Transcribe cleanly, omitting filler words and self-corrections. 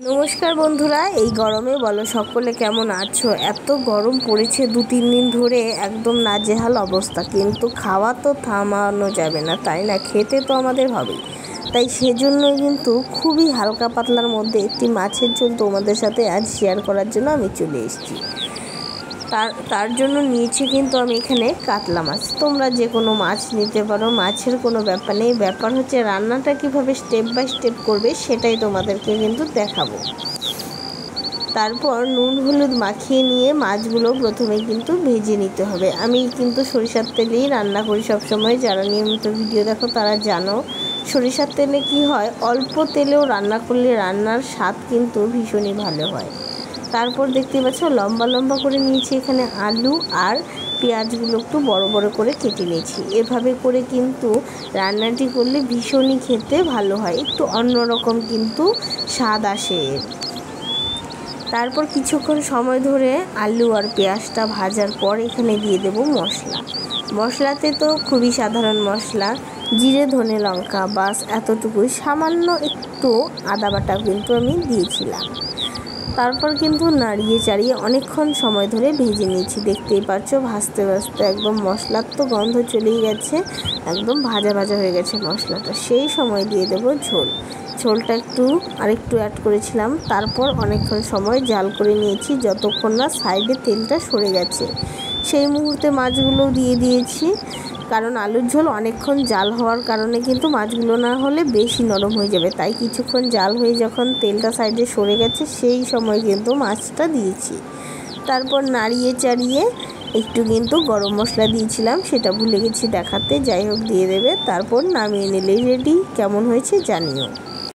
नमस्कार बंधुरा गरमे बोलो सकले केमन आछो। एत गरम पड़ेछे 2-3 दिन धरे एकदम नाजेहाल अवस्था, किन्तु खावा तो थामानो जाबे ना, ताई ना? खेते तो आमादेर हबेई। ताई सेजन्य किन्तु खूबई हालका पातलार मध्य एकटी माछेर झोल तोमादेर साथे आज शेयार करार जोन्नो आमि चले एसेछि। तार जोन्नो नियेछि किन्तु आमि एखाने कातला माछ। तोमरा जे कोनो माछ निते पारो, माछेर कोनो ब्यापार नेই। ব্যাপার হচ্ছে রান্নাটা কিভাবে স্টেপ বাই স্টেপ করবে সেটাই তোমাদেরকে কিন্তু দেখাবো। তারপর নুন হলুদ মাখিয়ে নিয়ে মাছগুলো প্রথমে কিন্তু ভেজে নিতে হবে। আমি কিন্তু সরিষার তেলেই রান্না করি সব সময়। যারা নিয়মিত ভিডিও দেখো তারা জানো সরিষার তেলে কি হয়, অল্প তেলেও রান্না করলে রান্নার স্বাদ কিন্তু ভীষণই ভালো হয়। তারপর দেখতে পাচ্ছ লম্বা লম্বা করে নিয়েছি এখানে আলু আর পেঁয়াজগুলো একটু বড় বড় করে কেটে নিয়েছি। এভাবে করে কিন্তু রান্নাটি করলে ভীষণই খেতে ভালো হয়, একটু অন্যরকম কিন্তু স্বাদ আসে। তারপর কিছুক্ষণ সময় ধরে আলু আর পেঁয়াজটা ভাজার পর এখানে দিয়ে দেব মশলা। মশলাতে তো খুবই সাধারণ মশলা, জিরে ধনে লঙ্কা, বাস এতটুকুই। সামান্য একটু আদা বাটা কিন্তু আমি দিয়েছিলাম। তারপর কিন্তু নাড়িয়ে চাড়িয়ে অনেকক্ষণ সময় ধরে ভেজে নিয়েছি। দেখতেই পাচ্ছো ভাজতে ভাজতে একদম মশলার তো গন্ধ চলেই গেছে, একদম ভাজা ভাজা হয়ে গেছে মশলাটা। সেই সময় দিয়ে দেব ঝোল। ঝোলটা আরেকটু অ্যাড করেছিলাম। তারপর অনেকক্ষণ সময় জাল করে নিয়েছি যতক্ষণ না সাইডে তেলটা সরে গেছে। সেই মুহূর্তে মাছগুলো দিয়ে দিয়েছি, কারণ আলুর ঝোল অনেকক্ষণ জাল হওয়ার কারণে কিন্তু মাছগুলো না হলে বেশি নরম হয়ে যাবে। তাই কিছুক্ষণ জাল হয়ে যখন তেলটা সাইডে সরে গেছে সেই সময় কিন্তু মাছটা দিয়েছি। তারপর নাড়িয়ে চাড়িয়ে একটু কিন্তু গরম মশলা দিয়েছিলাম, সেটা ভুলে গেছি দেখাতে। যাই হোক দিয়ে দেবে। তারপর নামিয়ে নিলেই রেডি। কেমন হয়েছে জানিও।